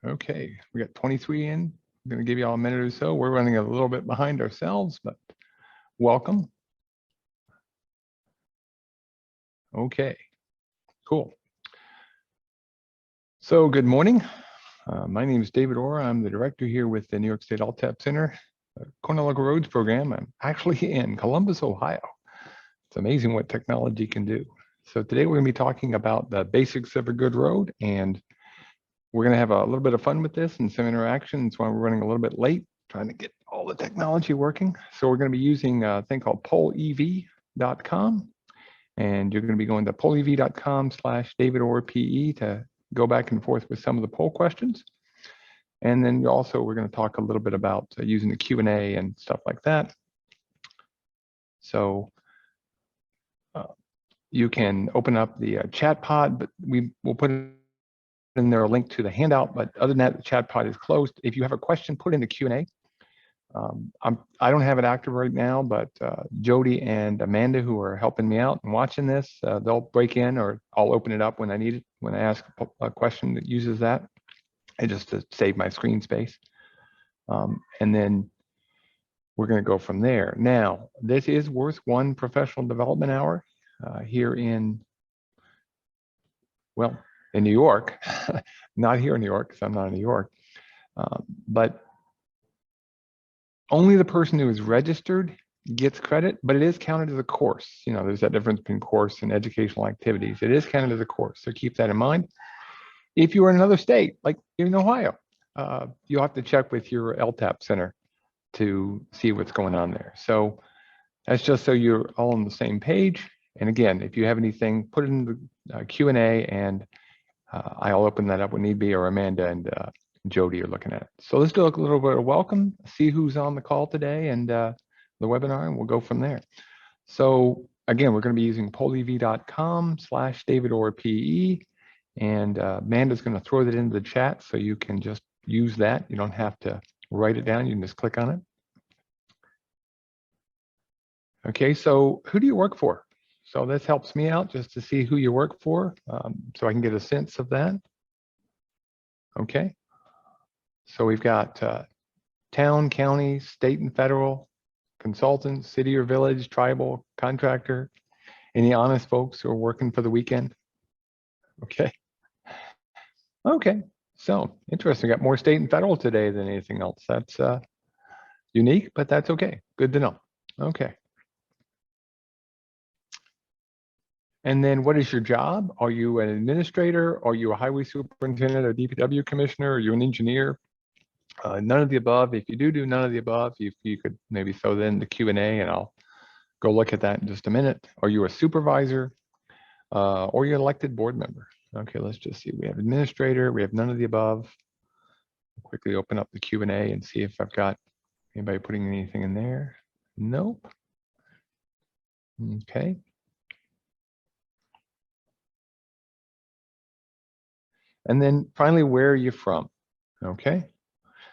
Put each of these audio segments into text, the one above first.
Okay, we got 23 in. I'm going to give you all a minute or so. We're running a little bit behind ourselves, but welcome. Okay, cool. So good morning. My name is David Orr. I'm the director here with the New York State LTAP Center, Corner Local Roads program. I'm actually in Columbus, Ohio. It's amazing what technology can do. So today we're going to be talking about the basics of a good road, and we're going to have a little bit of fun with this and some interactions while we're running a little bit late, trying to get all the technology working. So we're going to be using a thing called polev.com, and you're going to be going to polev.com/DavidOrPE to go back and forth with some of the poll questions. And then also we're going to talk a little bit about using the Q&A and stuff like that. So you can open up the chat pod, but we will put in there a link to the handout. But other than that, the chat pod is closed. If you have a question, put in the Q&A. I don't have it active right now, but Jody and Amanda, who are helping me out and watching this, they'll break in, or I'll open it up when I need it, when I ask a question that uses that, and just to save my screen space. And then we're going to go from there. Now, this is worth one professional development hour here in, well, in New York, not here in New York, because I'm not in New York, but only the person who is registered gets credit, but it is counted as a course. You know, there's that difference between course and educational activities. It is counted as a course, so keep that in mind. If you are in another state, like in Ohio, you'll have to check with your LTAP center to see what's going on there. So that's just so you're all on the same page. And again, if you have anything, put it in the Q&A, and I'll open that up when need be, or Amanda and Jody are looking at it. So let's do a little bit of welcome, see who's on the call today and the webinar, and we'll go from there. So again, we're going to be using polev.com/DavidOrPE, and Amanda's going to throw that into the chat, so you can just use that. You don't have to write it down. You can just click on it. Okay, so who do you work for? So this helps me out just to see who you work for, so I can get a sense of that. Okay. So we've got town, county, state and federal, consultant, city or village, tribal, contractor, any honest folks who are working for the weekend. Okay. Okay. So interesting. We got more state and federal today than anything else. That's unique, but that's okay. Good to know. Okay. And then what is your job? Are you an administrator? Are you a highway superintendent, or DPW commissioner? Are you an engineer? None of the above. If you do none of the above, you could maybe throw that in the Q&A, and I'll go look at that in just a minute. Are you a supervisor, or you're an elected board member? Okay, let's just see. We have administrator. We have none of the above. I'll quickly open up the Q&A and see if I've got anybody putting anything in there. Nope. Okay. And then finally, where are you from? Okay.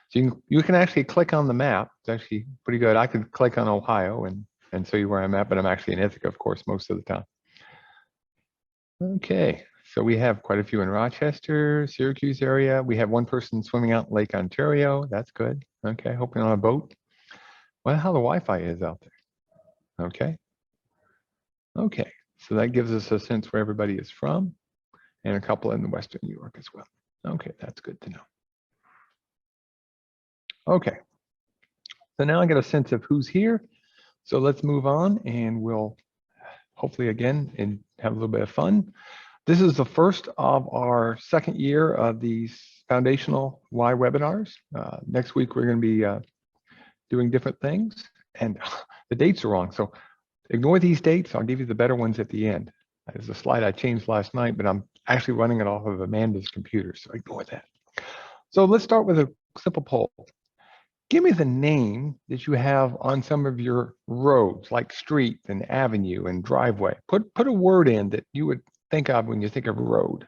So you can actually click on the map. It's actually pretty good. I could click on Ohio and show you where I'm at, but I'm actually in Ithaca, of course, most of the time. Okay, so we have quite a few in Rochester, Syracuse area. We have one person swimming out in Lake Ontario. That's good. Okay, hoping on a boat. Well, how the Wi-Fi is out there. Okay. Okay, so that gives us a sense where everybody is from, and a couple in the Western New York as well. Okay, that's good to know. Okay, so now I get a sense of who's here. So let's move on, and we'll hopefully again and have a little bit of fun. This is the first of our second year of these foundational Y webinars. Next week we're going to be doing different things, and the dates are wrong. So ignore these dates. I'll give you the better ones at the end. There's a slide I changed last night, but I'm actually running it off of Amanda's computer, so ignore that. So let's start with a simple poll. Give me the name that you have on some of your roads, like street and avenue and driveway. Put a word in that you would think of when you think of road,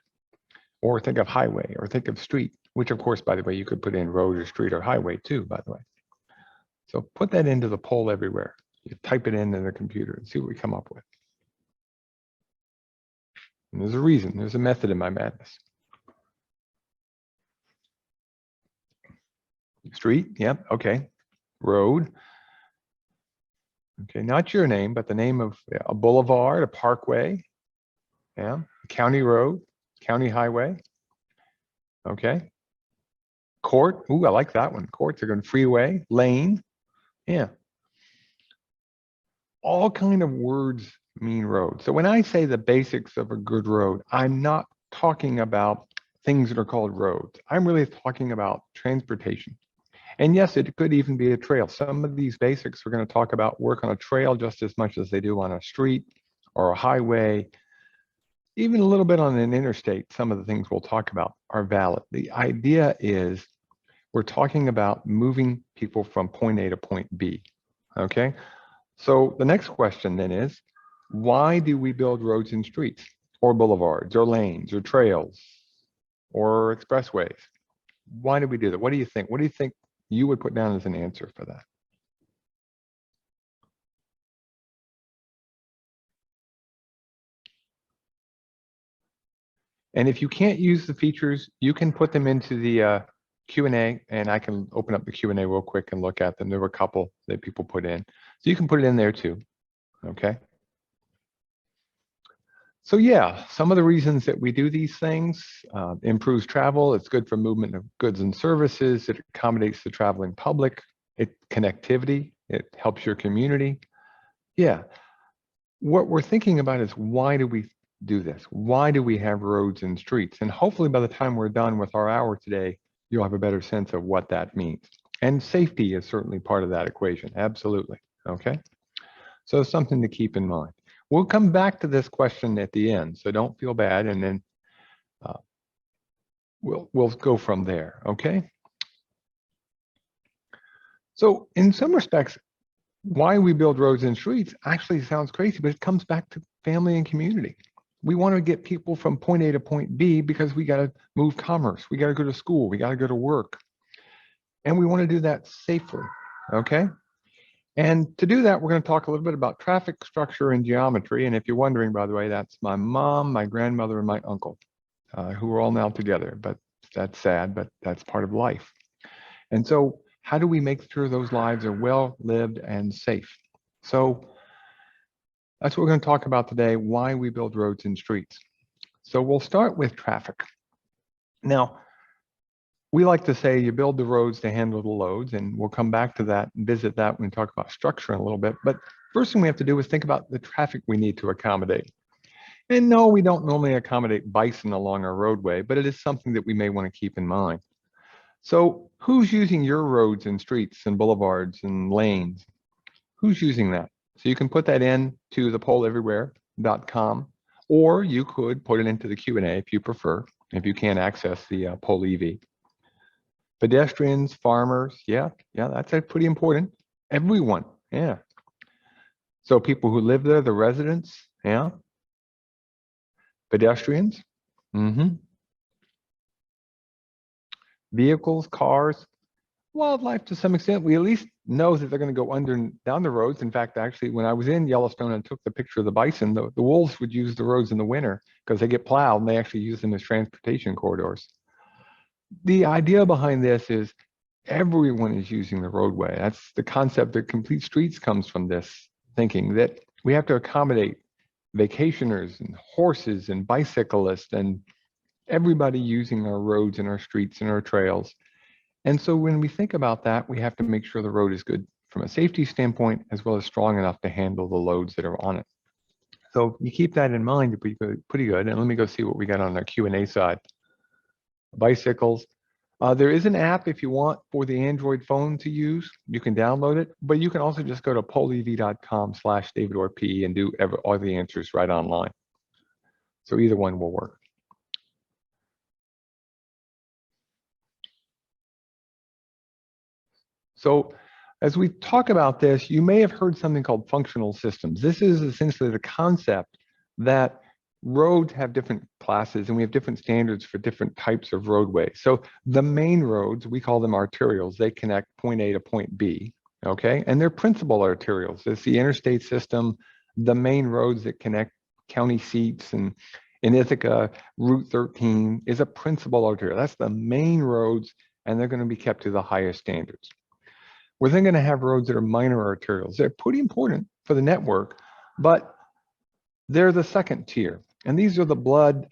or think of highway, or think of street, which of course, by the way, you could put in road or street or highway too, by the way. So put that into the poll everywhere. You type it in the computer and see what we come up with. And there's a reason, there's a method in my madness. Street, yep, okay. Road. Okay, not your name, but the name of a boulevard, a parkway, yeah, a county road, county highway. Okay. Court, ooh, I like that one. Courts are going freeway, lane, yeah. All kind of words mean road. So when I say the basics of a good road, I'm not talking about things that are called roads. I'm really talking about transportation. And yes, it could even be a trail. Some of these basics we're going to talk about work on a trail just as much as they do on a street or a highway, even a little bit on an interstate. Some of the things we'll talk about are valid. The idea is we're talking about moving people from point A to point B, okay? So the next question then is, why do we build roads and streets or boulevards or lanes or trails or expressways? Why do we do that? What do you think? What do you think you would put down as an answer for that? And if you can't use the features, you can put them into the Q&A, and I can open up the Q&A real quick and look at them. There were a couple that people put in. So you can put it in there too, okay? So yeah, some of the reasons that we do these things, improves travel, it's good for movement of goods and services, it accommodates the traveling public, connectivity, it helps your community. Yeah, what we're thinking about is why do we do this? Why do we have roads and streets? And hopefully by the time we're done with our hour today, you'll have a better sense of what that means. And safety is certainly part of that equation, absolutely, okay? So something to keep in mind. We'll come back to this question at the end, so don't feel bad, and then we'll go from there, okay? So in some respects, why we build roads and streets actually sounds crazy, but it comes back to family and community. We want to get people from point A to point B because we got to move commerce, we got to go to school, we got to go to work, and we want to do that safely, okay? And to do that, we're going to talk a little bit about traffic structure and geometry. And if you're wondering, by the way, that's my mom, my grandmother, and my uncle, who are all now together. But that's sad, but that's part of life. And so how do we make sure those lives are well lived and safe? So that's what we're going to talk about today, why we build roads and streets. So we'll start with traffic. Now, we like to say you build the roads to handle the loads, and we'll come back to that and visit that when we talk about structure in a little bit. But first thing we have to do is think about the traffic we need to accommodate. And no, we don't normally accommodate bison along our roadway, but it is something that we may want to keep in mind. So who's using your roads and streets and boulevards and lanes? Who's using that? So you can put that in to thepoleeverywhere.com, or you could put it into the Q&A if you prefer, if you can't access the Pole EV. Pedestrians, farmers, yeah, that's pretty important. Everyone, yeah. So people who live there, the residents, yeah. Pedestrians, vehicles, cars, wildlife to some extent. We at least know that they're going to go under and down the roads. In fact, actually, when I was in Yellowstone and took the picture of the bison, the wolves would use the roads in the winter because they get plowed and they actually use them as transportation corridors. The idea behind this is everyone is using the roadway. That's the concept that Complete Streets comes from, this thinking that we have to accommodate vacationers and horses and bicyclists and everybody using our roads and our streets and our trails. And so when we think about that, we have to make sure the road is good from a safety standpoint, as well as strong enough to handle the loads that are on it. So you keep that in mind, it'd be pretty good. And let me go see what we got on our Q&A side. Bicycles. There is an app if you want for the Android phone to use. You can download it, but you can also just go to poleev.com/DavidOrP and do all the answers right online. So either one will work. So as we talk about this, you may have heard something called functional systems. This is essentially the concept that roads have different classes and we have different standards for different types of roadways. So the main roads, we call them arterials. They connect point A to point B, okay? And they're principal arterials. It's the interstate system, the main roads that connect county seats, and in Ithaca, Route 13 is a principal arterial. That's the main roads and they're going to be kept to the highest standards. We're then going to have roads that are minor arterials. They're pretty important for the network, but they're the second tier. And these are the blood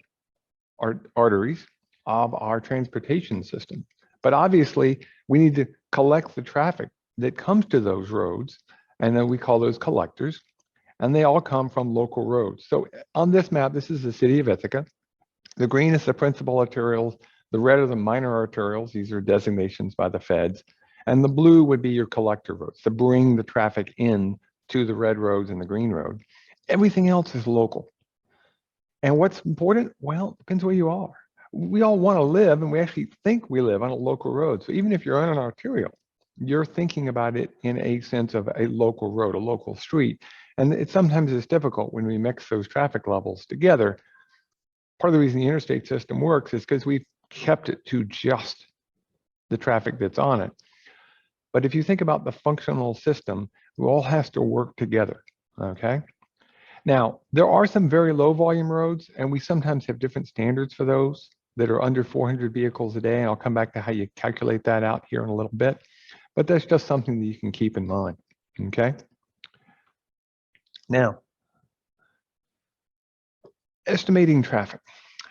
arteries of our transportation system. But obviously, we need to collect the traffic that comes to those roads, and then we call those collectors, and they all come from local roads. So on this map, this is the city of Ithaca. The green is the principal arterials, the red are the minor arterials. These are designations by the feds. And the blue would be your collector roads to bring the traffic in to the red roads and the green road. Everything else is local. And what's important? Well, it depends where you are. We all want to live, and we actually think we live on a local road. So even if you're on an arterial, you're thinking about it in a sense of a local road, a local street. And sometimes it's difficult when we mix those traffic levels together. Part of the reason the interstate system works is because we've kept it to just the traffic that's on it. But if you think about the functional system, it all has to work together, okay? Now, there are some very low volume roads, and we sometimes have different standards for those that are under 400 vehicles a day, and I'll come back to how you calculate that out here in a little bit. But that's just something that you can keep in mind, okay? Now, estimating traffic.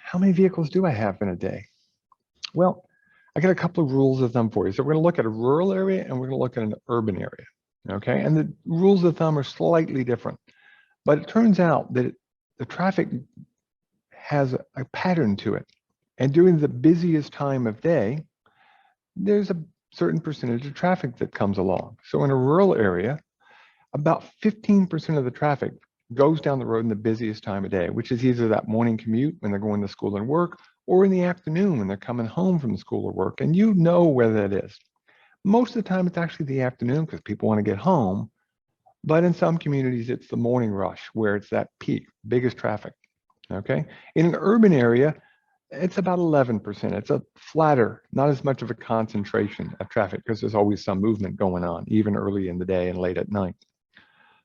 How many vehicles do I have in a day? Well, I got a couple of rules of thumb for you. So we're going to look at a rural area and we're going to look at an urban area, okay? And the rules of thumb are slightly different, but it turns out that the traffic has a pattern to it. And during the busiest time of day, there's a certain percentage of traffic that comes along. So in a rural area, about 15% of the traffic goes down the road in the busiest time of day, which is either that morning commute when they're going to school and work, or in the afternoon when they're coming home from school or work, and you know where that is. Most of the time, it's actually the afternoon because people want to get home, but in some communities, it's the morning rush where it's that peak, biggest traffic, okay? In an urban area, it's about 11%. It's a flatter, not as much of a concentration of traffic because there's always some movement going on, even early in the day and late at night.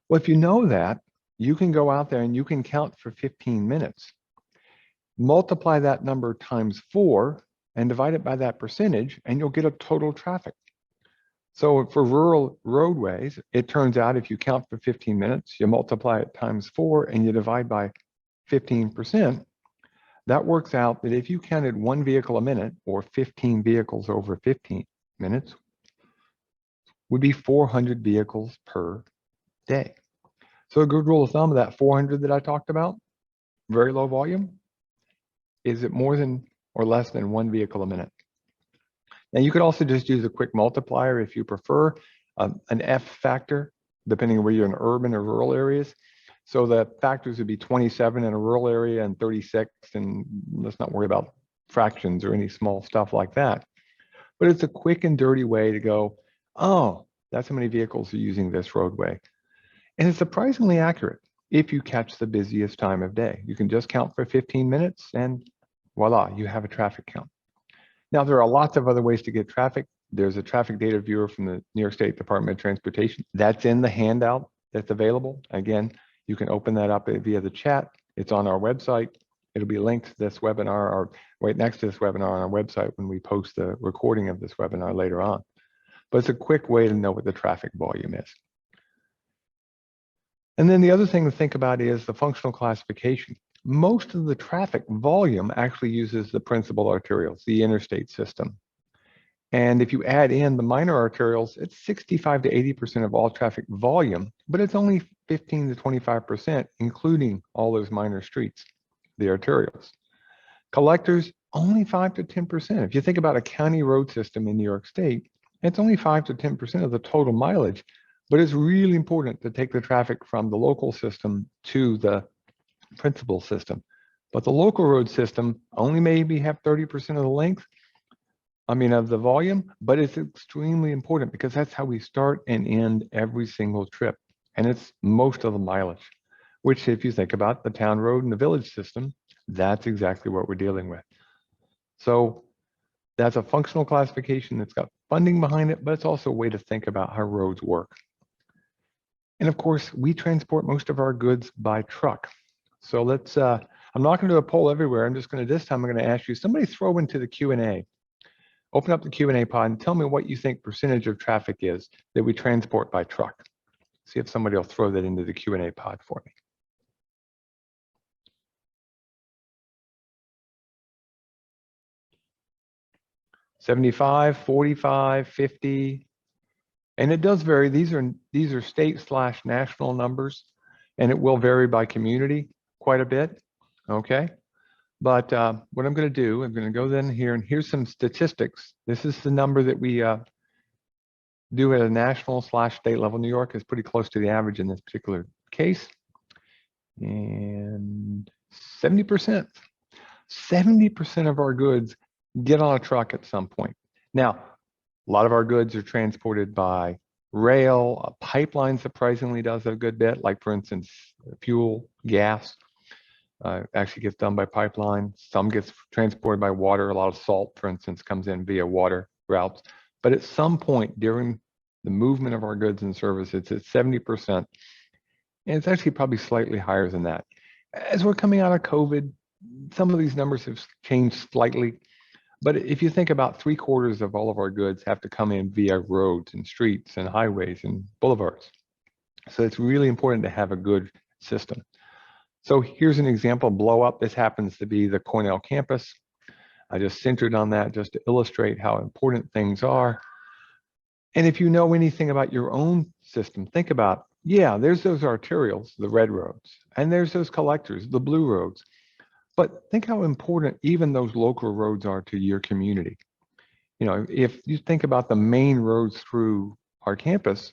Well, if you know that, you can go out there and you can count for 15 minutes. Multiply that number times 4 and divide it by that percentage, and you'll get a total traffic. So for rural roadways, it turns out if you count for 15 minutes, you multiply it times 4 and you divide by 15%, that works out that if you counted 1 vehicle a minute or 15 vehicles over 15 minutes, would be 400 vehicles per day. So a good rule of thumb of that 400 that I talked about, very low volume, is it more than or less than 1 vehicle a minute? Now you could also just use a quick multiplier if you prefer, an F factor, depending on whether you're in urban or rural areas. So the factors would be 27 in a rural area and 36, and let's not worry about fractions or any small stuff like that. But it's a quick and dirty way to go, oh, that's how many vehicles are using this roadway. And it's surprisingly accurate if you catch the busiest time of day. You can just count for 15 minutes and voila, you have a traffic count. Now, there are lots of other ways to get traffic. There's a traffic data viewer from the New York State Department of Transportation. That's in the handout that's available. Again, you can open that up via the chat. It's on our website. It'll be linked to this webinar or right next to this webinar on our website when we post the recording of this webinar later on. But it's a quick way to know what the traffic volume is. And then the other thing to think about is the functional classification. Most of the traffic volume actually uses the principal arterials, the interstate system. And if you add in the minor arterials, it's 65 to 80% of all traffic volume, but it's only 15 to 25%, including all those minor streets, the arterials. Collectors, only 5 to 10%. If you think about a county road system in New York State, it's only 5 to 10% of the total mileage, but it's really important to take the traffic from the local system to the principal system. But the local road system only maybe have 30% of the length, of the volume, but it's extremely important because that's how we start and end every single trip. And it's most of the mileage, which if you think about the town road and the village system, that's exactly what we're dealing with. So that's a functional classification that's got funding behind it, but it's also a way to think about how roads work. And of course, we transport most of our goods by truck. So let's, I'm not going to do a poll everywhere. I'm just going to, this time I'm going to ask you, somebody throw into the Q&A. Open up the Q&A pod and tell me what you think percentage of traffic is that we transport by truck. See if somebody will throw that into the Q&A pod for me. 75, 45, 50, and it does vary. These are state/national numbers, and it will vary by community quite a bit. Okay, but what I'm going to do, I'm going to go then here, and here's some statistics. This is the number that we do at a national/state level. New York is pretty close to the average in this particular case, and 70% of our goods get on a truck at some point. Now, a lot of our goods are transported by rail. A pipeline surprisingly does a good bit, like for instance, fuel, gas actually gets done by pipeline. Some gets transported by water. A lot of salt, for instance, comes in via water routes. But at some point during the movement of our goods and services, it's at 70%. And it's actually probably slightly higher than that. As we're coming out of COVID, some of these numbers have changed slightly. But if you think about 3/4 of all of our goods have to come in via roads and streets and highways and boulevards. So it's really important to have a good system. So here's an example, blow up. This happens to be the Cornell campus. I just centered on that just to illustrate how important things are. And if you know anything about your own system, think about, yeah, there's those arterials, the red roads, and there's those collectors, the blue roads. But think how important even those local roads are to your community. You know, if you think about the main roads through our campus,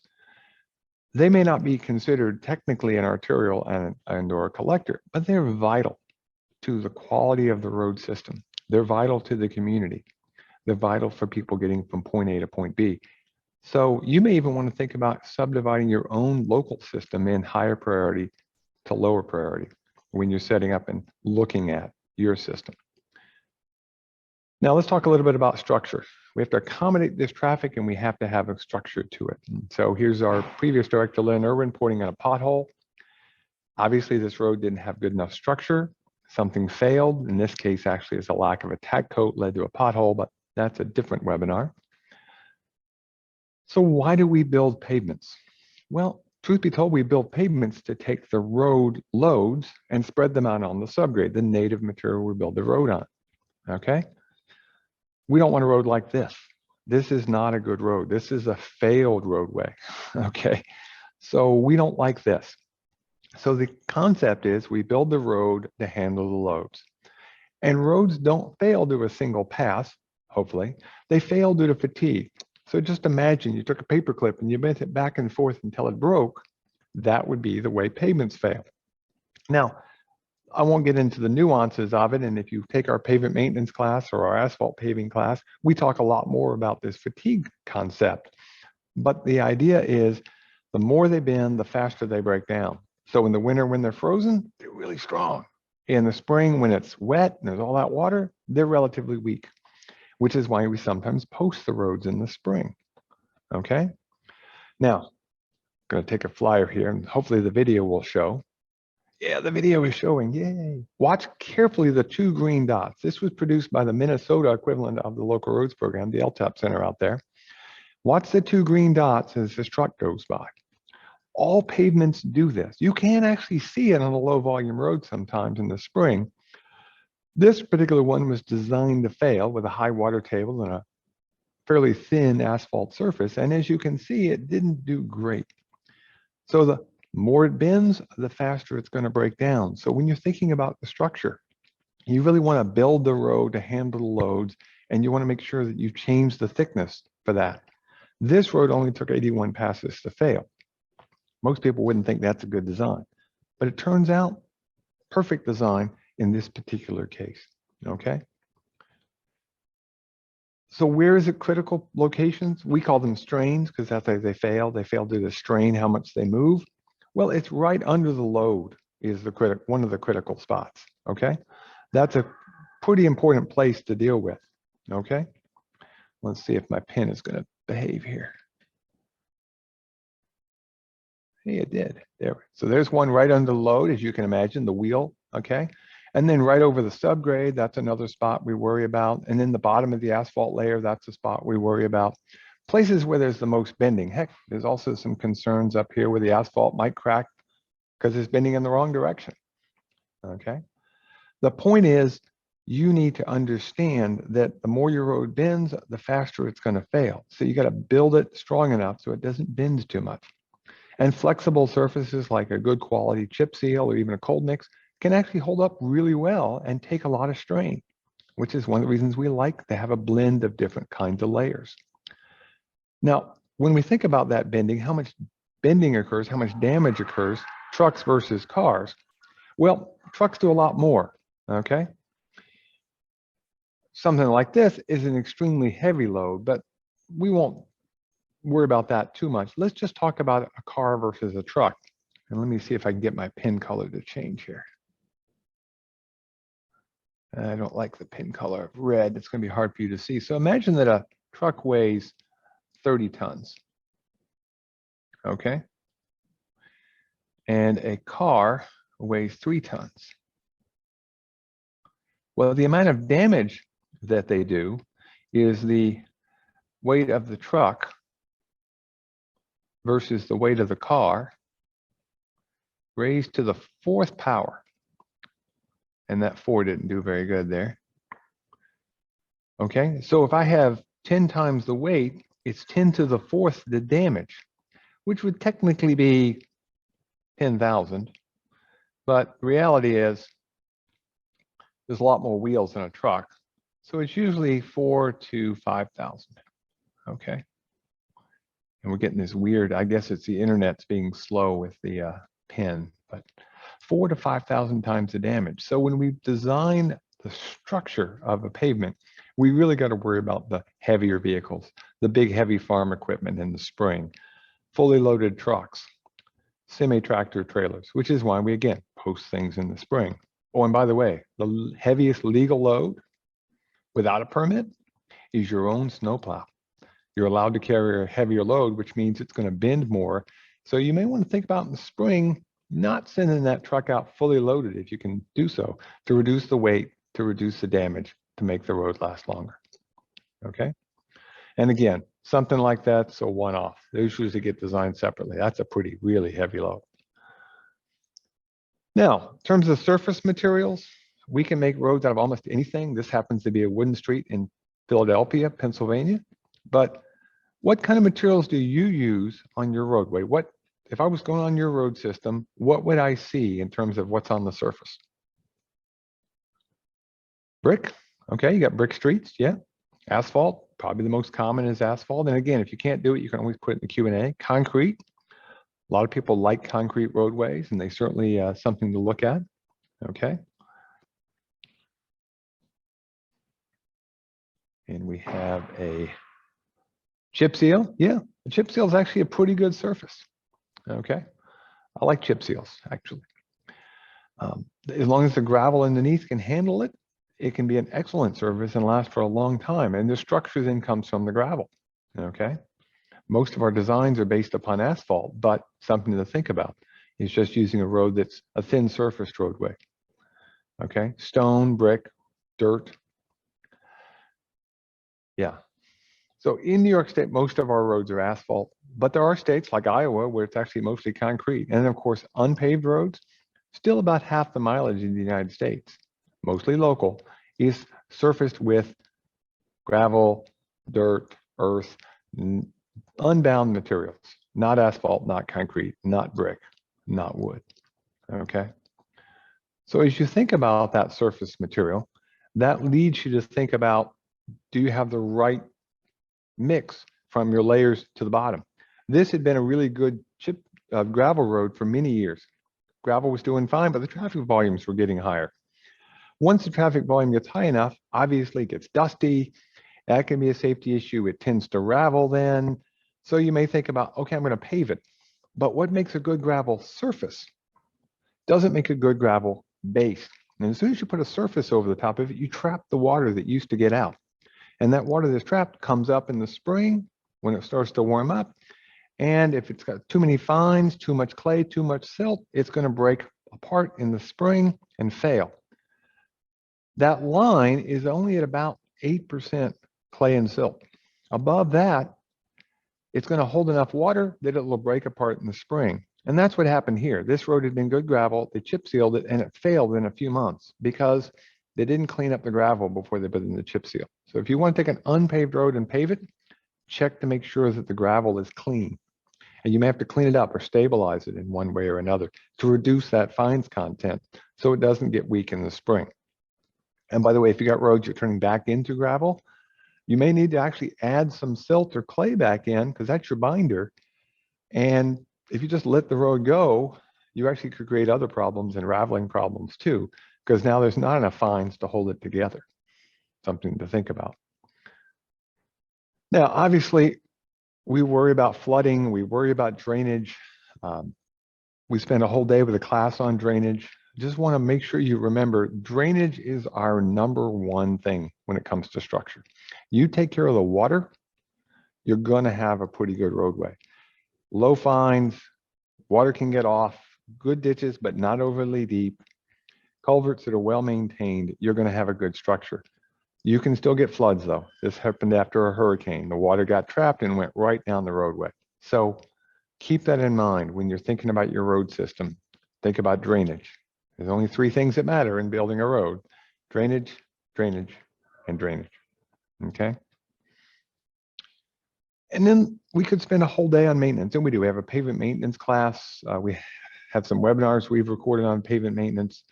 they may not be considered technically an arterial and or a collector, but they're vital to the quality of the road system. They're vital to the community. They're vital for people getting from point A to point B. So you may even want to think about subdividing your own local system in higher priority to lower priority when you're setting up and looking at your system. Now let's talk a little bit about structure. We have to accommodate this traffic and we have to have a structure to it. And so here's our previous director, Lynn Irwin, pointing at a pothole. Obviously this road didn't have good enough structure. Something failed. In this case, actually, it's a lack of a tack coat led to a pothole, but that's a different webinar. So why do we build pavements? Well, truth be told, we build pavements to take the road loads and spread them out on the subgrade, the native material we build the road on, okay? We don't want a road like this. This is not a good road. This is a failed roadway, okay? So we don't like this. So the concept is we build the road to handle the loads. And roads don't fail due to a single pass, hopefully. They fail due to fatigue. So just imagine you took a paper clip and you bent it back and forth until it broke. That would be the way pavements fail. Now, I won't get into the nuances of it. And if you take our pavement maintenance class or our asphalt paving class, we talk a lot more about this fatigue concept. But the idea is the more they bend, the faster they break down. So in the winter, when they're frozen, they're really strong. In the spring, when it's wet and there's all that water, they're relatively weak, which is why we sometimes post the roads in the spring, okay? Now, I'm gonna take a flyer here and hopefully the video will show. Yeah, the video is showing, yay. Watch carefully the 2 green dots. This was produced by the Minnesota equivalent of the local roads program, the LTAP Center out there. Watch the 2 green dots as this truck goes by. All pavements do this. You can actually see it on a low volume road sometimes in the spring. This particular one was designed to fail with a high water table and a fairly thin asphalt surface. And as you can see, it didn't do great. So the more it bends, the faster it's going to break down. So when you're thinking about the structure, you really want to build the road to handle the loads, and you want to make sure that you change the thickness for that. This road only took 81 passes to fail. Most people wouldn't think that's a good design, but it turns out perfect design in this particular case, okay? So where is it critical locations? We call them strains because that's how they fail. They fail due to strain, how much they move. Well, it's right under the load is the one of the critical spots, okay? That's a pretty important place to deal with, okay? Let's see if my pen is gonna behave here. Hey, it did. There. So there's one right under the load, as you can imagine, the wheel, okay? And then right over the subgrade, that's another spot we worry about. And then the bottom of the asphalt layer, that's a spot we worry about. Places where there's the most bending. Heck, there's also some concerns up here where the asphalt might crack because it's bending in the wrong direction. Okay. The point is, you need to understand that the more your road bends, the faster it's going to fail. So you got to build it strong enough so it doesn't bend too much. And flexible surfaces like a good quality chip seal or even a cold mix can actually hold up really well and take a lot of strain, which is one of the reasons we like to have a blend of different kinds of layers. Now, when we think about that bending, how much bending occurs, how much damage occurs, trucks versus cars, well, trucks do a lot more, okay? Something like this is an extremely heavy load, but we won't worry about that too much. Let's just talk about a car versus a truck. And let me see if I can get my pin color to change here. I don't like the pin color of red. It's going to be hard for you to see. So imagine that a truck weighs 30 tons. Okay. And a car weighs 3 tons. Well, the amount of damage that they do is the weight of the truck versus the weight of the car raised to the 4th power. And that 4 didn't do very good there. Okay, so if I have 10 times the weight, it's 10 to the 4th the damage, which would technically be 10,000. But the reality is there's a lot more wheels in a truck. So it's usually 4 to 5,000. Okay. And we're getting this weird, I guess it's the internet's being slow with the pen, but 4 to 5,000 times the damage. So when we design the structure of a pavement, we really got to worry about the heavier vehicles, the big heavy farm equipment in the spring, fully loaded trucks, semi-tractor trailers, which is why we again post things in the spring. Oh, and by the way, the heaviest legal load without a permit is your own snowplow. You're allowed to carry a heavier load, which means it's going to bend more. So you may want to think about in the spring, not sending that truck out fully loaded if you can do so, to reduce the weight, to reduce the damage, to make the road last longer. Okay. And again, something like that's a one-off. Those usually get designed separately. That's a pretty, really heavy load. Now, in terms of surface materials, we can make roads out of almost anything. This happens to be a wooden street in Philadelphia, Pennsylvania. But what kind of materials do you use on your roadway? What, if I was going on your road system, what would I see in terms of what's on the surface? Brick. Okay, you got brick streets, yeah. Asphalt, probably the most common is asphalt. And again, if you can't do it, you can always put it in the Q&A. Concrete. A lot of people like concrete roadways, and they certainly something to look at. Okay. And we have a chip seal. Yeah, the chip seal is actually a pretty good surface. Okay. I like chip seals, actually. As long as the gravel underneath can handle it, it can be an excellent surface and last for a long time. And the structure then comes from the gravel. Okay. Most of our designs are based upon asphalt, but something to think about is just using a road that's a thin surfaced roadway. Okay, stone, brick, dirt. Yeah. So in New York State, most of our roads are asphalt, but there are states like Iowa where it's actually mostly concrete. And of course, unpaved roads, still about half the mileage in the United States, mostly local, is surfaced with gravel, dirt, earth, unbound materials, not asphalt, not concrete, not brick, not wood. Okay. So as you think about that surface material, that leads you to think about, do you have the right mix from your layers to the bottom? This had been a really good gravel road for many years. Gravel was doing fine, but the traffic volumes were getting higher. Once the traffic volume gets high enough, obviously it gets dusty. That can be a safety issue. It tends to ravel then. So you may think about, okay, I'm going to pave it. But what makes a good gravel surface doesn't make a good gravel base. And as soon as you put a surface over the top of it, you trap the water that used to get out. And that water that's trapped comes up in the spring when it starts to warm up. And if it's got too many fines, too much clay, too much silt, it's going to break apart in the spring and fail. That line is only at about 8% clay and silt. Above that, it's going to hold enough water that it will break apart in the spring. And that's what happened here. This road had been good gravel. They chip sealed it and it failed in a few months because they didn't clean up the gravel before they put in the chip seal. So if you want to take an unpaved road and pave it, check to make sure that the gravel is clean. And you may have to clean it up or stabilize it in one way or another to reduce that fines content so it doesn't get weak in the spring. And by the way, if you got roads you're turning back into gravel, you may need to actually add some silt or clay back in because that's your binder. And if you just let the road go, you actually could create other problems and raveling problems too, because now there's not enough fines to hold it together. Something to think about. Now, obviously, we worry about flooding, we worry about drainage. We spend a whole day with a class on drainage. Just want to make sure you remember drainage is our #1 thing when it comes to structure. You take care of the water, you're going to have a pretty good roadway. Low fines, water can get off, good ditches, but not overly deep. Culverts that are well maintained, you're going to have a good structure. You can still get floods though. This happened after a hurricane. The water got trapped and went right down the roadway. So keep that in mind when you're thinking about your road system. Think about drainage. There's only 3 things that matter in building a road: drainage, drainage, and drainage. Okay. And then we could spend a whole day on maintenance, and we do. We have a pavement maintenance class. We have some webinars we've recorded on pavement maintenance.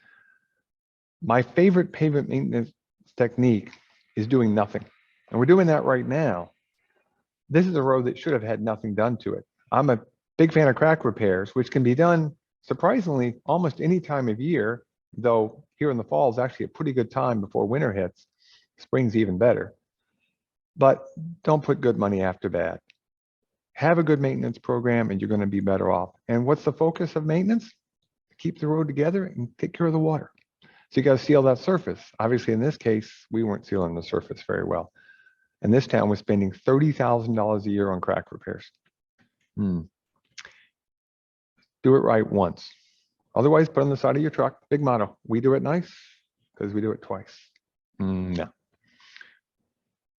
My favorite pavement maintenance technique is doing nothing. And we're doing that right now. This is a road that should have had nothing done to it. I'm a big fan of crack repairs, which can be done surprisingly almost any time of year, though here in the fall is actually a pretty good time before winter hits. Spring's even better. But don't put good money after bad. Have a good maintenance program and you're going to be better off. And what's the focus of maintenance? Keep the road together and take care of the water. So you got to seal that surface. Obviously, in this case, we weren't sealing the surface very well. And this town was spending $30,000 a year on crack repairs. Do it right once. Otherwise, put on the side of your truck. Big motto: we do it nice because we do it twice. No.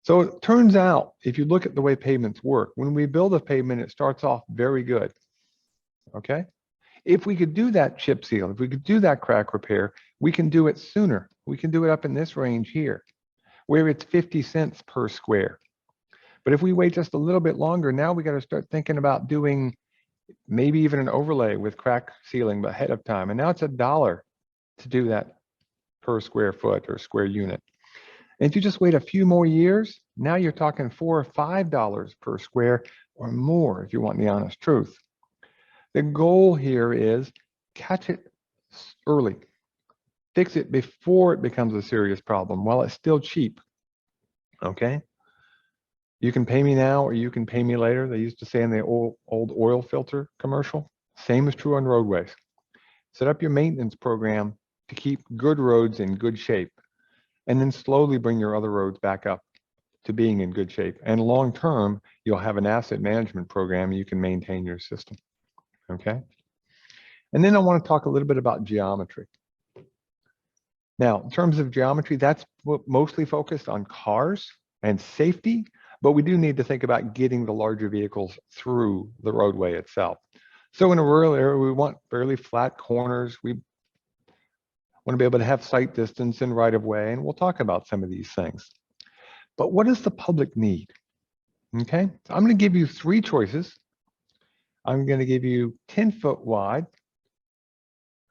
So it turns out, if you look at the way pavements work, when we build a pavement, it starts off very good. Okay? If we could do that chip seal, if we could do that crack repair, we can do it sooner. We can do it up in this range here, where it's 50 cents per square. But if we wait just a little bit longer, now we got to start thinking about doing maybe even an overlay with crack sealing ahead of time. And now it's $1 to do that per square foot or square unit. And if you just wait a few more years, now you're talking $4 or $5 per square or more, if you want the honest truth. The goal here is catch it early. Fix it before it becomes a serious problem while it's still cheap. Okay? You can pay me now or you can pay me later. They used to say in the old oil filter commercial. Same is true on roadways. Set up your maintenance program to keep good roads in good shape, and then slowly bring your other roads back up to being in good shape. And long term, you'll have an asset management program and you can maintain your system. Okay? And then I want to talk a little bit about geometry. Now, in terms of geometry, that's mostly focused on cars and safety, but we do need to think about getting the larger vehicles through the roadway itself. So in a rural area, we want fairly flat corners. We want to be able to have sight distance and right of way, and we'll talk about some of these things. But what does the public need? Okay, so I'm going to give you 3 choices. I'm going to give you 10-foot wide.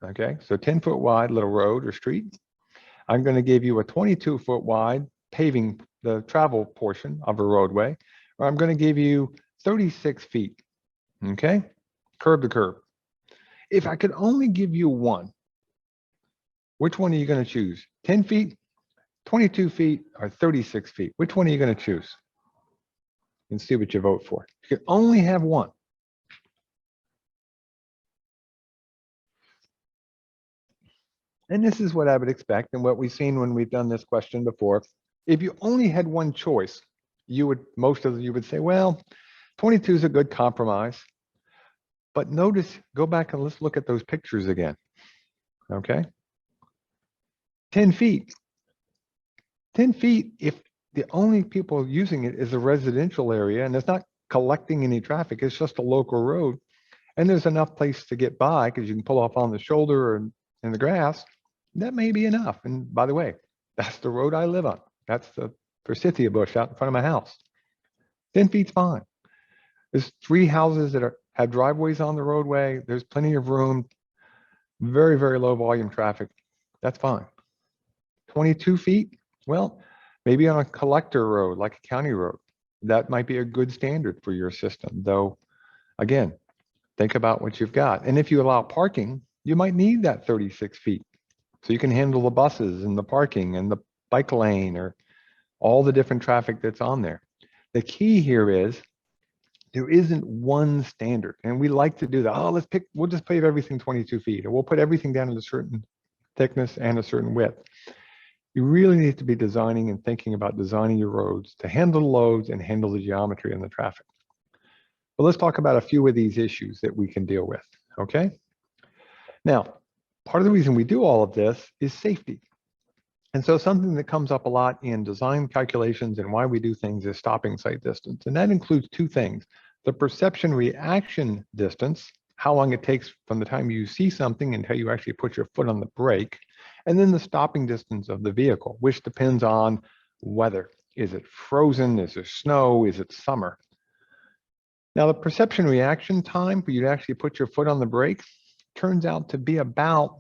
Okay, so 10-foot wide little road or street. I'm going to give you a 22-foot wide paving the travel portion of a roadway, or I'm going to give you 36 feet. Okay, curb to curb. If I could only give you one, which one are you going to choose? 10 feet, 22 feet, or 36 feet? Which one are you going to choose? And see what you vote for. You can only have one. And this is what I would expect and what we've seen when we've done this question before. If you only had one choice, most of you would say, well, 22 is a good compromise. But notice, go back and let's look at those pictures again. Okay? 10 feet. 10 feet, if the only people using it is a residential area and it's not collecting any traffic, it's just a local road, and there's enough place to get by because you can pull off on the shoulder or in the grass, that may be enough. And by the way, that's the road I live on. That's the forsythia bush out in front of my house. 10 feet's fine. There's 3 houses that have driveways on the roadway. There's plenty of room, very, very low volume traffic. That's fine. 22 feet, well, maybe on a collector road, like a county road, that might be a good standard for your system. Though, again, think about what you've got. And if you allow parking, you might need that 36 feet. So you can handle the buses and the parking and the bike lane or all the different traffic that's on there. The key here is there isn't one standard. And we like to do that. Oh, we'll just pave everything 22 feet, or we'll put everything down at a certain thickness and a certain width. You really need to be designing and thinking about designing your roads to handle the loads and handle the geometry and the traffic. But let's talk about a few of these issues that we can deal with, okay? Now, part of the reason we do all of this is safety. And so something that comes up a lot in design calculations and why we do things is stopping sight distance. And that includes 2 things: the perception reaction distance, how long it takes from the time you see something until you actually put your foot on the brake, and then the stopping distance of the vehicle, which depends on weather. Is it frozen? Is there snow? Is it summer? Now, the perception reaction time for you to actually put your foot on the brake turns out to be about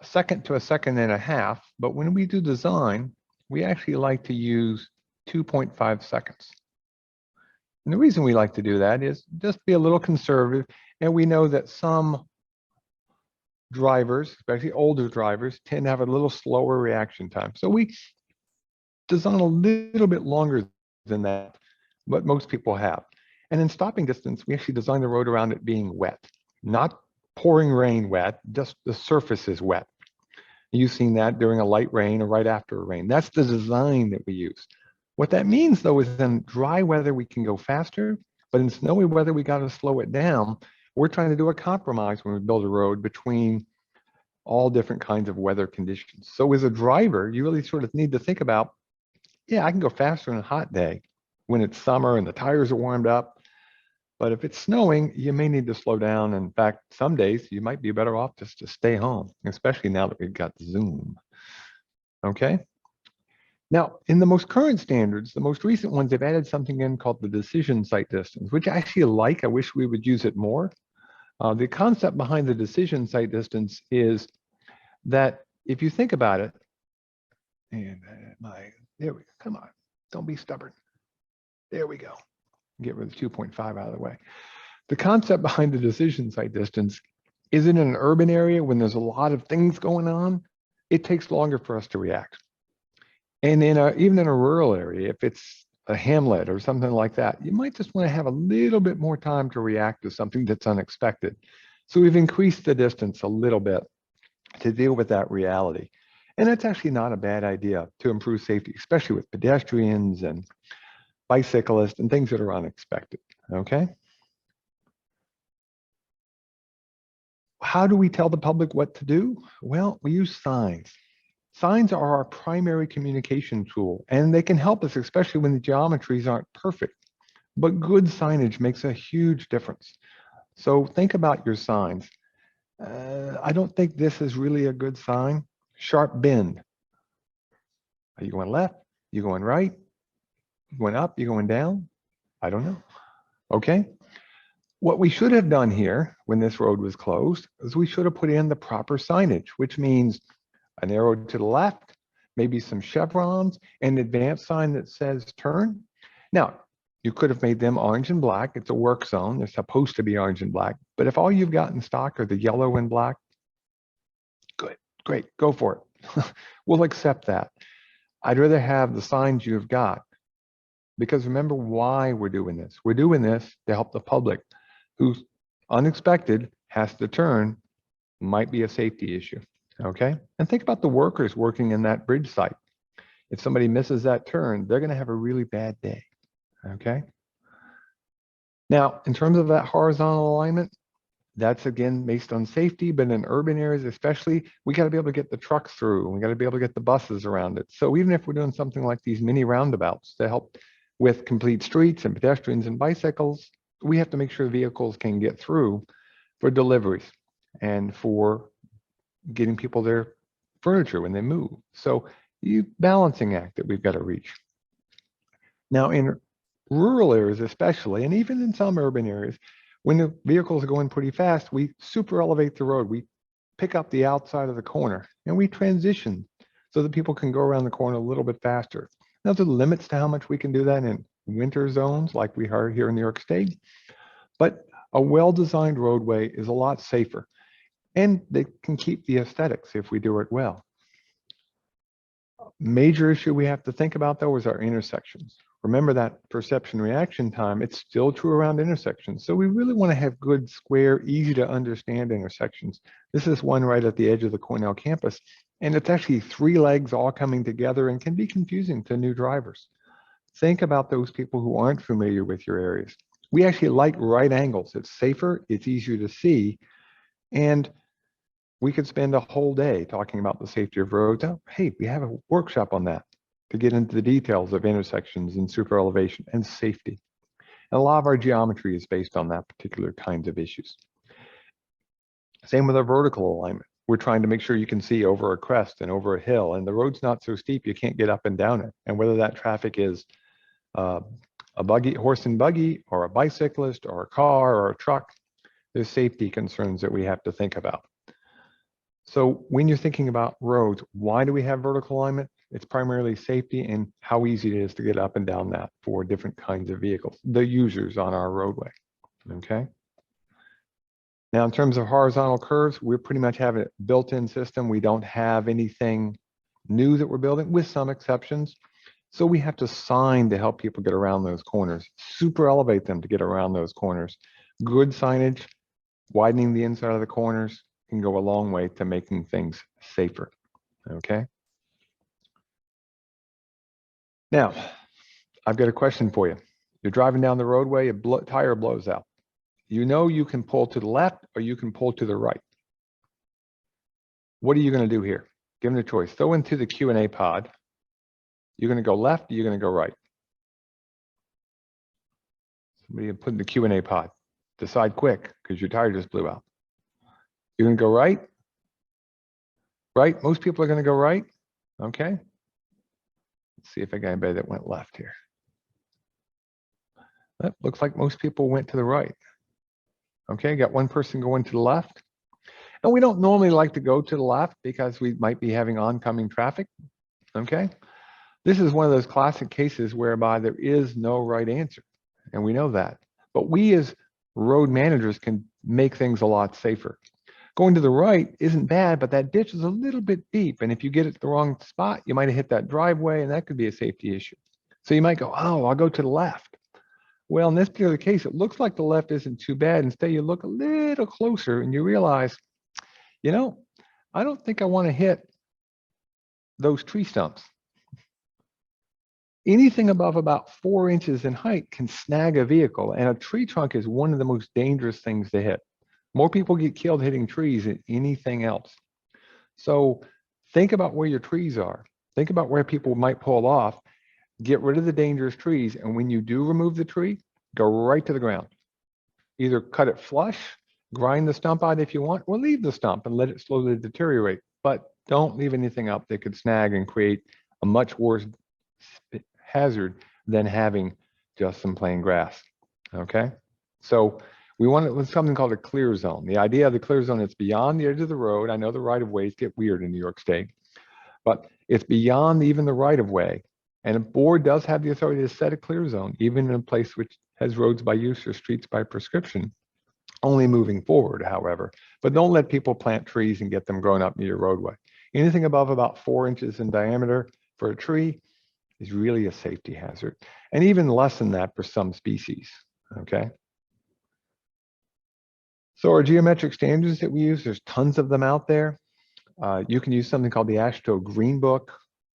a second to a second and a half. But when we do design, we actually like to use 2.5 seconds. And the reason we like to do that is just be a little conservative. And we know that some drivers, especially older drivers, tend to have a little slower reaction time. So we design a little bit longer than that, but most people have. And in stopping distance, we actually design the road around it being wet, not pouring rain wet, just the surface is wet. You've seen that during a light rain or right after a rain. That's the design that we use. What that means, though, is in dry weather, we can go faster, but in snowy weather, we got to slow it down. We're trying to do a compromise when we build a road between all different kinds of weather conditions. So as a driver, you really sort of need to think about, yeah, I can go faster on a hot day when it's summer and the tires are warmed up. But if it's snowing, you may need to slow down. In fact, some days you might be better off just to stay home, especially now that we've got Zoom. Okay. Now, in the most current standards, the most recent ones, they've added something in called the decision sight distance, which I actually like. I wish we would use it more. The concept behind the decision sight distance is that if you think about it, and there we go, come on, don't be stubborn. There we go. Get rid of 2.5 out of the way. The concept behind the decision sight distance is in an urban area when there's a lot of things going on, it takes longer for us to react. And even in a rural area, if it's a hamlet or something like that, you might just want to have a little bit more time to react to something that's unexpected. So we've increased the distance a little bit to deal with that reality. And that's actually not a bad idea to improve safety, especially with pedestrians and bicyclists and things that are unexpected, okay? How do we tell the public what to do? Well, we use signs. Signs are our primary communication tool, and they can help us, especially when the geometries aren't perfect. But good signage makes a huge difference. So think about your signs. I don't think this is really a good sign. Sharp bend. Are you going left? You going right? You going up? You going down? I don't know. Okay. What we should have done here when this road was closed is we should have put in the proper signage, which means an arrow to the left, maybe some chevrons, and an advanced sign that says turn. Now, you could have made them orange and black. It's a work zone. They're supposed to be orange and black. But if all you've got in stock are the yellow and black, good, great, go for it. We'll accept that. I'd rather have the signs you've got. Because remember why we're doing this. We're doing this to help the public who's unexpected has to turn, might be a safety issue, okay? And think about the workers working in that bridge site. If somebody misses that turn, they're gonna have a really bad day, okay? Now, in terms of that horizontal alignment, That's again based on safety, but in urban areas especially, we got to be able to get the trucks through, and we got to be able to get the buses around it. So even if we're doing something like these mini roundabouts to help with complete streets and pedestrians and bicycles, we have to make sure vehicles can get through for deliveries and for getting people their furniture when they move. So you balancing act that we've got to reach. Now in rural areas especially, and even in some urban areas, when the vehicles are going pretty fast, we super elevate the road. We pick up the outside of the corner and we transition so that people can go around the corner a little bit faster. Now there's limits to how much we can do that in winter zones like we are here in New York State, but a well-designed roadway is a lot safer, and they can keep the aesthetics if we do it well. Major issue we have to think about though is our intersections. Remember that perception reaction time, it's still true around intersections. So we really want to have good, square, easy to understand intersections. This is one right at the edge of the Cornell campus, and it's actually 3 legs all coming together and can be confusing to new drivers. Think about those people who aren't familiar with your areas. We actually like right angles. It's safer, it's easier to see, and we could spend a whole day talking about the safety of roads. Oh, hey, we have a workshop on that to get into the details of intersections and super elevation and safety. And a lot of our geometry is based on that particular kinds of issues. Same with our vertical alignment. We're trying to make sure you can see over a crest and over a hill, and the road's not so steep you can't get up and down it. And whether that traffic is a buggy, horse and buggy, or a bicyclist, or a car, or a truck, there's safety concerns that we have to think about. So when you're thinking about roads, why do we have vertical alignment? It's primarily safety and how easy it is to get up and down that for different kinds of vehicles, the users on our roadway, okay? Now, in terms of horizontal curves, we pretty much have a built-in system. We don't have anything new that we're building, with some exceptions. So we have to sign to help people get around those corners, super elevate them to get around those corners. Good signage, widening the inside of the corners can go a long way to making things safer, okay? Now, I've got a question for you. You're driving down the roadway, a tire blows out. You know you can pull to the left or you can pull to the right. What are you going to do here? Give them a choice. Throw into the Q&A pod. You're going to go left or you're going to go right? Somebody put in the Q&A pod. Decide quick because your tire just blew out. You're going to go right? Right? Most people are going to go right. Okay. Let's see if I got anybody that went left here. That looks like most people went to the right. Okay, got one person going to the left. And we don't normally like to go to the left because we might be having oncoming traffic. Okay. This is one of those classic cases whereby there is no right answer. And we know that. But we as road managers can make things a lot safer. Going to the right isn't bad, but that ditch is a little bit deep. And if you get it the wrong spot, you might have hit that driveway, and that could be a safety issue. So you might go, oh, I'll go to the left. Well, in this particular case, it looks like the left isn't too bad. Instead, you look a little closer and you realize, you know, I don't think I want to hit those tree stumps. Anything above about 4 inches in height can snag a vehicle, and a tree trunk is one of the most dangerous things to hit. More people get killed hitting trees than anything else. So think about where your trees are. Think about where people might pull off. Get rid of the dangerous trees, and when you do remove the tree, go right to the ground. Either cut it flush, grind the stump out if you want, or leave the stump and let it slowly deteriorate. But don't leave anything up that could snag and create a much worse hazard than having just some plain grass, okay? So we want something called a clear zone. The idea of the clear zone is beyond the edge of the road. I know the right-of-ways get weird in New York State, but it's beyond even the right-of-way. And a board does have the authority to set a clear zone, even in a place which has roads by use or streets by prescription, only moving forward, however. But don't let people plant trees and get them growing up near your roadway. Anything above about 4 inches in diameter for a tree is really a safety hazard, and even less than that for some species, okay? So our geometric standards that we use, there's tons of them out there. You can use something called the AASHTO Green Book.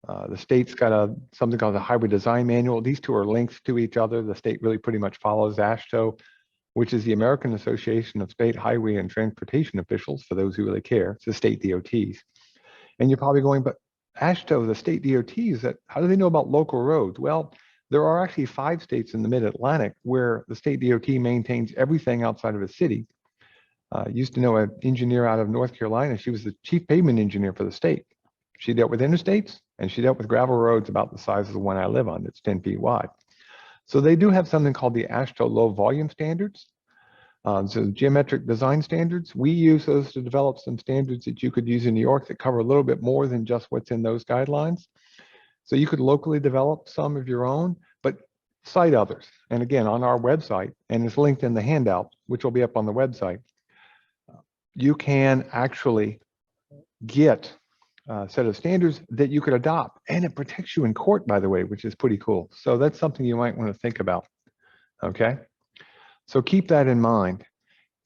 The state's got something called the Highway Design Manual. These two are linked to each other. The state really pretty much follows AASHTO. which is the American Association of State Highway and Transportation Officials, for those who really care. It's the state DOTs. And you're probably going, but AASHTO, the state DOTs, how do they know about local roads? Well, there are actually 5 states in the mid-Atlantic where the state DOT maintains everything outside of a city. Used to know an engineer out of North Carolina. She was the chief pavement engineer for the state. She dealt with interstates and she dealt with gravel roads about the size of the one I live on. It's 10 feet wide. So they do have something called the AASHTO low volume standards. So geometric design standards, we use those to develop some standards that you could use in New York that cover a little bit more than just what's in those guidelines. So you could locally develop some of your own, but cite others. And again, on our website, and it's linked in the handout, which will be up on the website, you can actually get a set of standards that you could adopt. And it protects you in court, by the way, which is pretty cool. So that's something you might want to think about, okay? So keep that in mind.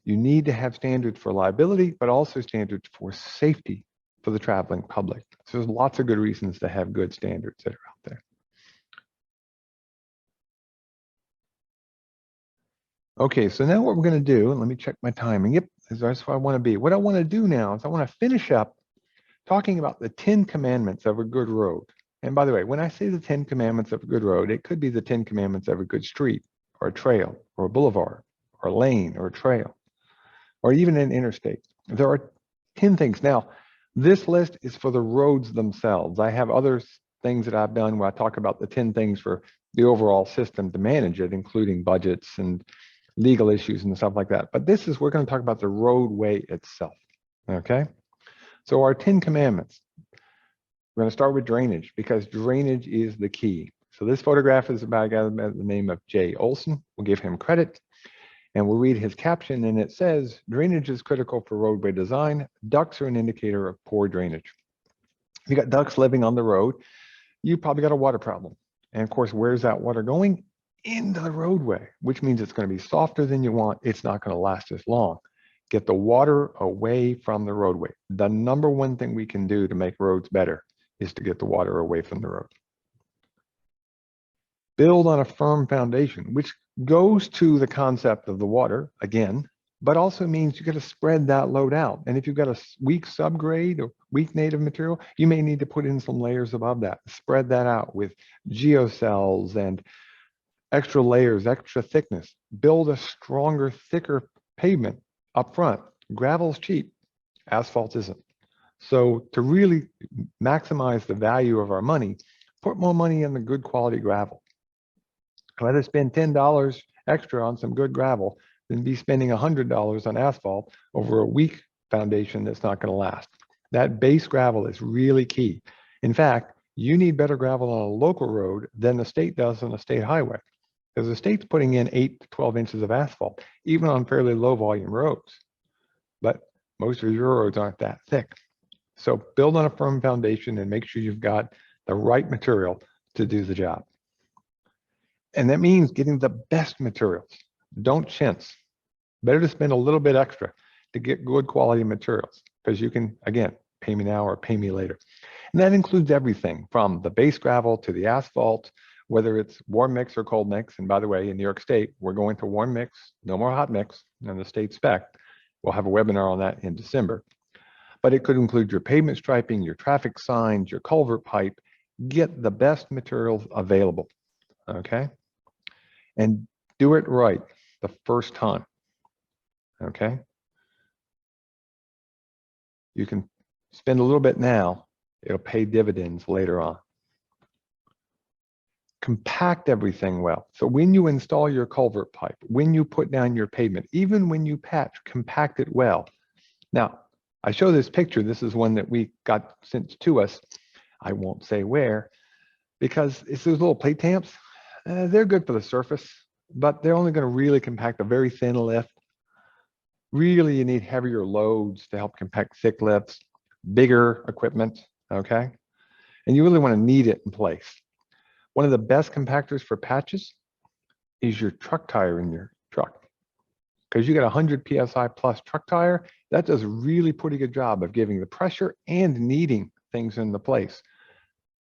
You need to have standards for liability, but also standards for safety for the traveling public. So there's lots of good reasons to have good standards that are out there. Okay, so now what we're going to do, and let me check my timing. Yep, that's where I want to be. What I want to do now is I want to finish up talking about the 10 commandments of a good road. And by the way, when I say the 10 commandments of a good road, it could be the 10 commandments of a good street, or a trail, or a boulevard, or a lane, or a trail, or even an interstate. There are 10 things. Now, this list is for the roads themselves. I have other things that I've done where I talk about the 10 things for the overall system to manage it, including budgets and legal issues and stuff like that. But this is, we're going to talk about the roadway itself, okay? So our 10 commandments, we're going to start with drainage because drainage is the key. So this photograph is about a guy by the name of Jay Olson. We'll give him credit. And we'll read his caption, and it says, drainage is critical for roadway design. Ducks are an indicator of poor drainage. If you got ducks living on the road, you probably got a water problem. And of course, where's that water going? Into the roadway, which means it's going to be softer than you want. It's not going to last as long. Get the water away from the roadway. The number one thing we can do to make roads better is to get the water away from the road. Build on a firm foundation, which goes to the concept of the water again, but also means you got to spread that load out. And if you've got a weak subgrade or weak native material, you may need to put in some layers above that. Spread that out with geocells and extra layers, extra thickness. Build a stronger, thicker pavement up front. Gravel's cheap, asphalt isn't. So to really maximize the value of our money, put more money in the good quality gravel. Rather spend $10 extra on some good gravel than be spending $100 on asphalt over a weak foundation that's not going to last. That base gravel is really key. In fact, you need better gravel on a local road than the state does on a state highway, because the state's putting in 8 to 12 inches of asphalt, even on fairly low volume roads. But most of your roads aren't that thick. So build on a firm foundation and make sure you've got the right material to do the job. And that means getting the best materials. Don't chintz. Better to spend a little bit extra to get good quality materials, because you can, again, pay me now or pay me later. And that includes everything from the base gravel to the asphalt, whether it's warm mix or cold mix. And by the way, in New York State, we're going to warm mix, no more hot mix, and the state spec. We'll have a webinar on that in December. But it could include your pavement striping, your traffic signs, your culvert pipe. Get the best materials available, okay? And do it right the first time, okay? You can spend a little bit now, it'll pay dividends later on. Compact everything well. So when you install your culvert pipe, when you put down your pavement, even when you patch, compact it well. Now, I show this picture. This is one that we got sent to us. I won't say where, because it's those little plate tamps. They're good for the surface, but they're only going to really compact a very thin lift. Really, you need heavier loads to help compact thick lifts, bigger equipment, okay? And you really want to knead it in place. One of the best compactors for patches is your truck tire in your truck. Because you got 100 PSI plus truck tire, that does a really pretty good job of giving the pressure and kneading things into place.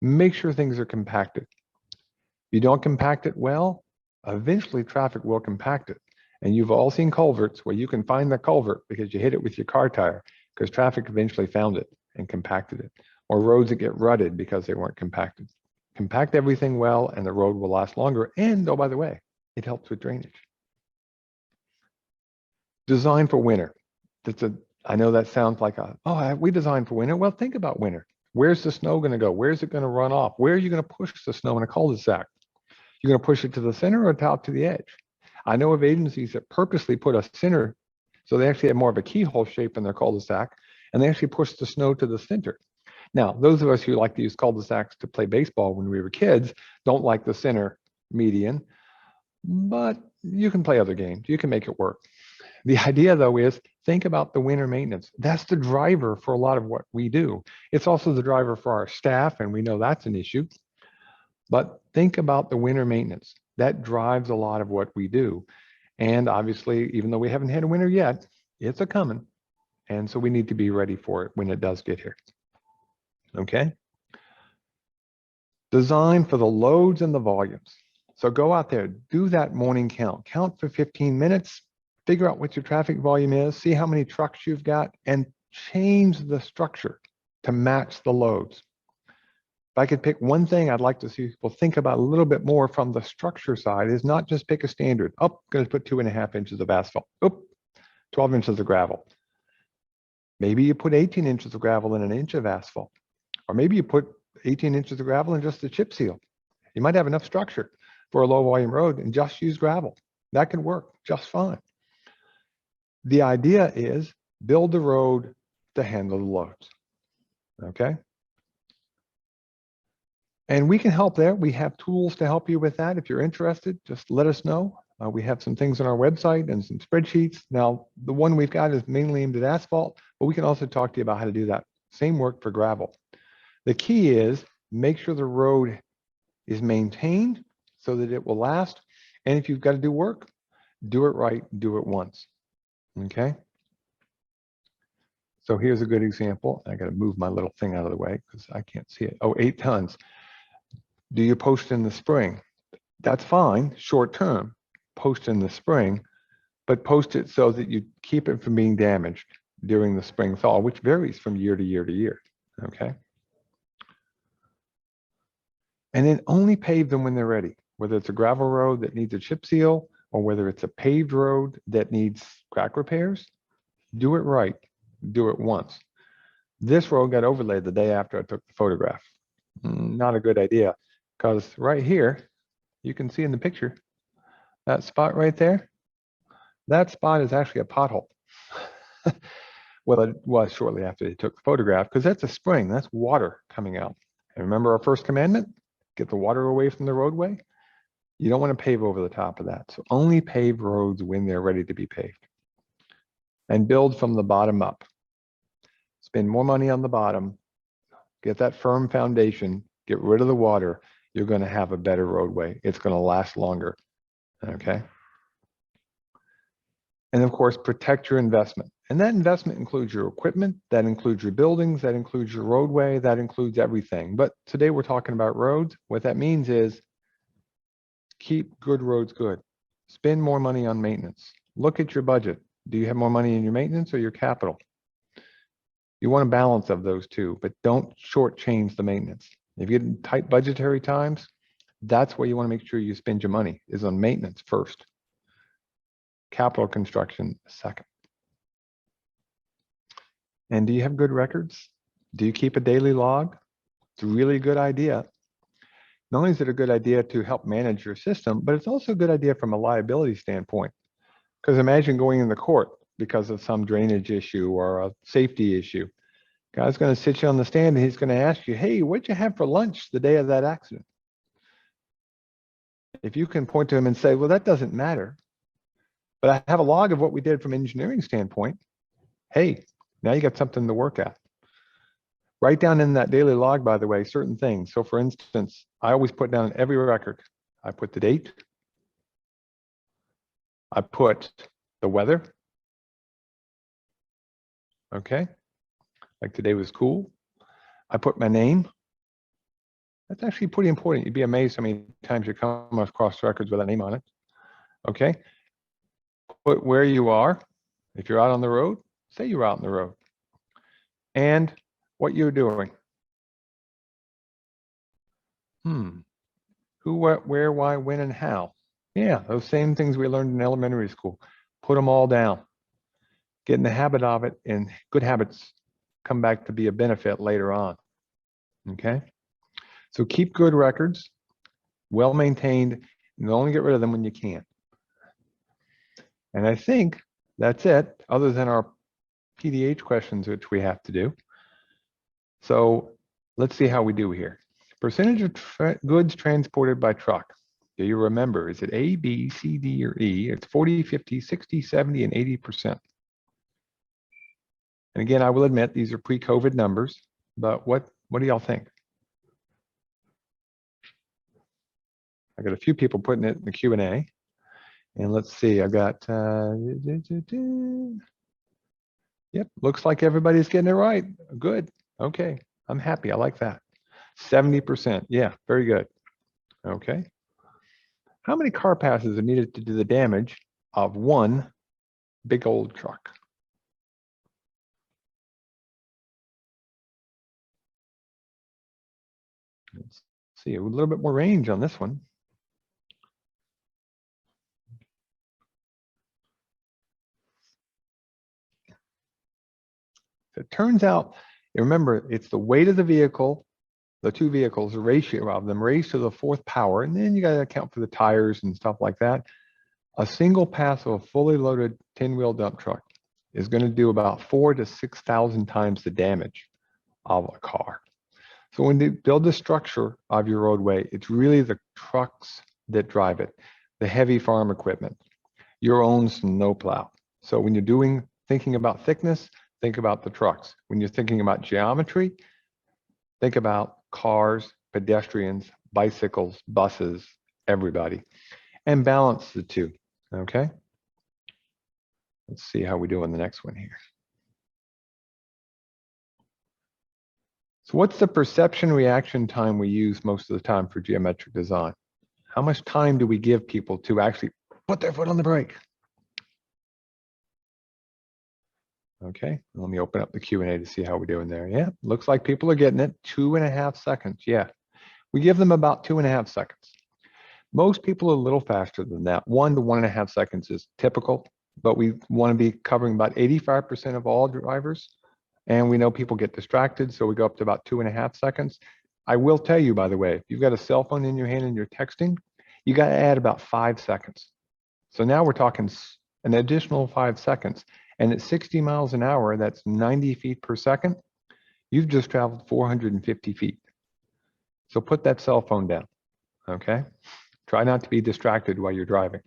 Make sure things are compacted. If you don't compact it well, eventually traffic will compact it. And you've all seen culverts where you can find the culvert because you hit it with your car tire because traffic eventually found it and compacted it. Or roads that get rutted because they weren't compacted. Compact everything well and the road will last longer. And oh, by the way, it helps with drainage. Design for winter. I know that sounds like we design for winter. Well, think about winter. Where's the snow going to go? Where's it going to run off? Where are you going to push the snow in a cul-de-sac? You're going to push it to the center or top to the edge? I know of agencies that purposely put a center, so they actually have more of a keyhole shape in their cul-de-sac, and they actually push the snow to the center. Now, those of us who like to use cul-de-sacs to play baseball when we were kids don't like the center median, but you can play other games. You can make it work. The idea, though, is think about the winter maintenance. That's the driver for a lot of what we do. It's also the driver for our staff, and we know that's an issue. But think about the winter maintenance. That drives a lot of what we do. And obviously, even though we haven't had a winter yet, it's a coming. And so we need to be ready for it when it does get here. Okay? Design for the loads and the volumes. So go out there, do that morning count. Count for 15 minutes. Figure out what your traffic volume is, see how many trucks you've got, and change the structure to match the loads. If I could pick one thing I'd like to see people think about a little bit more from the structure side is not just pick a standard. Oh, going to put 2.5 inches of asphalt. Oh, 12 inches of gravel. Maybe you put 18 inches of gravel in an inch of asphalt. Or maybe you put 18 inches of gravel in just a chip seal. You might have enough structure for a low volume road and just use gravel. That can work just fine. The idea is build the road to handle the loads, okay? And we can help there. We have tools to help you with that. If you're interested, just let us know. We have some things on our website and some spreadsheets. Now, the one we've got is mainly aimed at asphalt, but we can also talk to you about how to do that same work for gravel. The key is make sure the road is maintained so that it will last. And if you've got to do work, do it right, do it once. Okay. So here's a good example. I got to move my little thing out of the way because I can't see it. Oh, 8 tons. Do you post in the spring? That's fine, short term. Post in the spring, but post it so that you keep it from being damaged during the spring thaw, which varies from year to year to year. Okay. And then only pave them when they're ready, whether it's a gravel road that needs a chip seal or whether it's a paved road that needs crack repairs. Do it right, do it once. This road got overlaid the day after I took the photograph. Not a good idea, because right here, you can see in the picture, that spot right there, that spot is actually a pothole. Well, it was shortly after they took the photograph, because that's a spring, that's water coming out. And remember our first commandment? Get the water away from the roadway. You don't want to pave over the top of that. So only pave roads when they're ready to be paved. And build from the bottom up. Spend more money on the bottom, get that firm foundation, get rid of the water. You're going to have a better roadway. It's going to last longer. Okay. And of course, protect your investment. And that investment includes your equipment, that includes your buildings, that includes your roadway, that includes everything. But today we're talking about roads. What that means is keep good roads good. Spend more money on maintenance. Look at your budget. Do you have more money in your maintenance or your capital? You want a balance of those two, but don't shortchange the maintenance. If you get in tight budgetary times, that's where you want to make sure you spend your money, is on maintenance first. Capital construction second. And do you have good records? Do you keep a daily log? It's a really good idea. Not only is it a good idea to help manage your system, but it's also a good idea from a liability standpoint. Because imagine going in the court because of some drainage issue or a safety issue. Guy's going to sit you on the stand and he's going to ask you, hey, what'd you have for lunch the day of that accident? If you can point to him and say, well, that doesn't matter, but I have a log of what we did from an engineering standpoint. Hey, now you got something to work at. Write down in that daily log, by the way, certain things. So for instance, I always put down every record. I put the date. I put the weather. Okay. Like today was cool. I put my name. That's actually pretty important. You'd be amazed how many times you come across records with a name on it. Okay. Put where you are. If you're out on the road, say you're out on the road. And what you're doing. Who, what, where, why, when, and how. Yeah, those same things we learned in elementary school. Put them all down. Get in the habit of it, and good habits come back to be a benefit later on. Okay? So keep good records, well maintained, and only get rid of them when you can. And I think that's it, other than our PDH questions, which we have to do. So let's see how we do here. Percentage of goods transported by truck. Do you remember? Is it A, B, C, D, or E? It's 40, 50, 60, 70, and 80%. And again, I will admit these are pre-COVID numbers, but what do y'all think? I got a few people putting it in the Q&A. And let's see, I've got, yep, looks like everybody's getting it right. Good. Okay, I'm happy. I like that. 70%. Yeah, very good. Okay. How many car passes are needed to do the damage of one big old truck? Let's see, a little bit more range on this one. It turns out, remember, it's the weight of the vehicle, the two vehicles, the ratio of them raised to the fourth power, and then you got to account for the tires and stuff like that. A single pass of a fully loaded 10-wheel dump truck is going to do about 4,000 to 6,000 times the damage of a car. So when you build the structure of your roadway, it's really the trucks that drive it, the heavy farm equipment, your own snowplow. So when you're thinking about thickness, think about the trucks. When you're thinking about geometry, think about cars, pedestrians, bicycles, buses, everybody, and balance the two, okay? Let's see how we do on the next one here. So what's the perception reaction time we use most of the time for geometric design? How much time do we give people to actually put their foot on the brake? Okay, let me open up the Q&A to see how we're doing there. Yeah, looks like people are getting it. 2.5 seconds. Yeah, we give them about 2.5 seconds. Most people are a little faster than that. 1 to 1.5 seconds is typical, but we want to be covering about 85% of all drivers. And we know people get distracted, so we go up to about 2.5 seconds. I will tell you, by the way, if you've got a cell phone in your hand and you're texting, you got to add about 5 seconds. So now we're talking an additional 5 seconds. And at 60 miles an hour, that's 90 feet per second. You've just traveled 450 feet. So put that cell phone down, okay? Try not to be distracted while you're driving.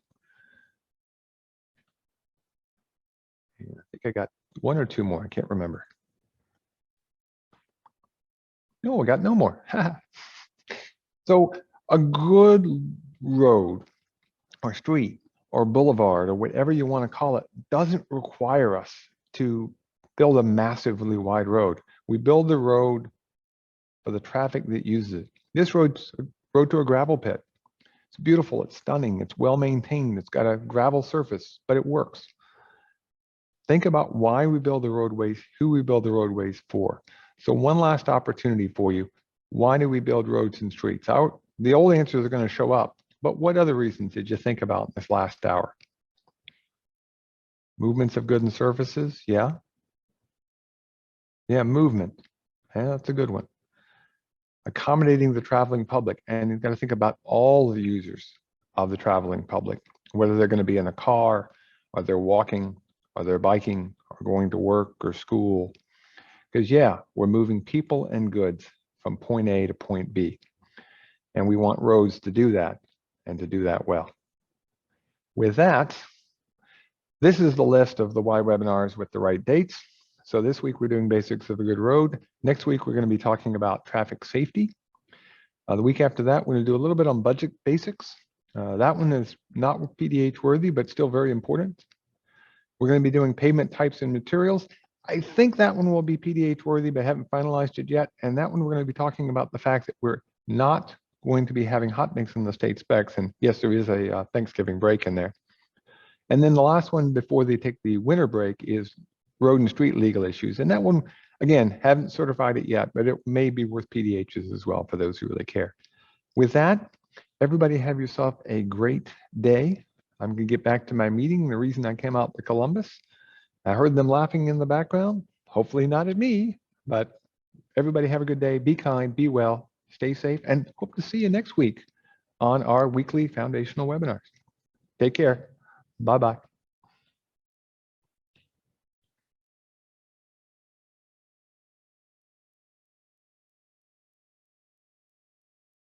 I think I got 1 or 2 more, I can't remember. No, I got no more. So a good road or street or boulevard or whatever you want to call it doesn't require us to build a massively wide road. We build the road for the traffic that uses it. This road's a road to a gravel pit. It's beautiful, it's stunning, it's well maintained, it's got a gravel surface, but it works. Think about why we build the roadways, who we build the roadways for. So one last opportunity for you. Why do we build roads and streets? The old answers are going to show up, but what other reasons did you think about in this last hour? Movements of goods and services, yeah. Yeah, movement, yeah, that's a good one. Accommodating the traveling public, and you've got to think about all the users of the traveling public, whether they're going to be in a car, or they're walking, or they're biking, or going to work or school. Because yeah, we're moving people and goods from point A to point B. And we want roads to do that and to do that well. With that, this is the list of the Y webinars with the right dates. So this week we're doing basics of a good road. Next week we're going to be talking about traffic safety. The week after that, we're going to do a little bit on budget basics. That one is not PDH worthy, but still very important. We're going to be doing pavement types and materials. I think that one will be PDH worthy, but I haven't finalized it yet. And that one we're going to be talking about the fact that we're not going to be having hot mix in the state specs. And yes, there is a Thanksgiving break in there. And then the last one before they take the winter break is road and street legal issues. And that one, again, haven't certified it yet, but it may be worth PDHs as well for those who really care. With that, everybody have yourself a great day. I'm going to get back to my meeting. The reason I came out to Columbus, I heard them laughing in the background, hopefully not at me, but everybody have a good day. Be kind, be well, stay safe, and hope to see you next week on our weekly foundational webinars. Take care. Bye-bye.